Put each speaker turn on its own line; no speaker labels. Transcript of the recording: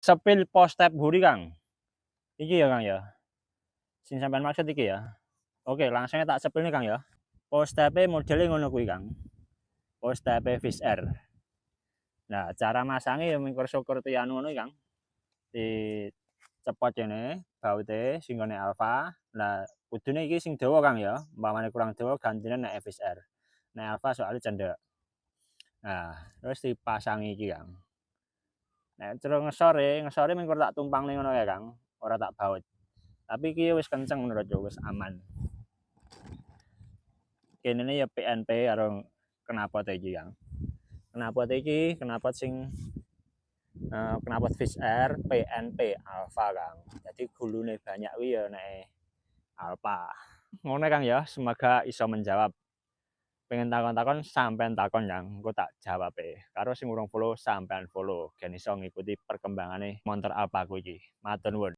sepil post step buri, Kang. Iki ya, Kang, ya. Sing sampean maksud iki ya. Oke, langsung tak sepil nih, Kang, ya. Post step-e modele ngono kuwi, Kang. Post step-e Fish Air. Nah, cara masange ya mung syukur anu ngono, Kang. Dicepot kene baute sing ngene Alfa. Lah kudune iki sing dawa, Kang, ya. Umpamane kurang dawa gantine nek Fish Air. Nek Alfa soalnya cendek. Nah, terus dipasangi iki, Kang. Nek cara ngesore mung tak tumpangne ngono kae, Kang. Ora tak baut. Tapi iki wis kenceng menurutku, wis aman. Kenene ya PNP karo knalpot iki, Kang. Knalpot iki knalpot sing knalpot Fish Air PNP Alfa, Kang. Jadi gulune banyak kuwi ya nek Alfa. Ngono, Kang, ya. Semoga iso menjawab. Pengen takon-takon sampean takon, Kang. Engko tak jawabe. Karo sing urung follow sampean follow. Gen iso ngikuti perkembangane montor Alfaku iki. Matur nuwun.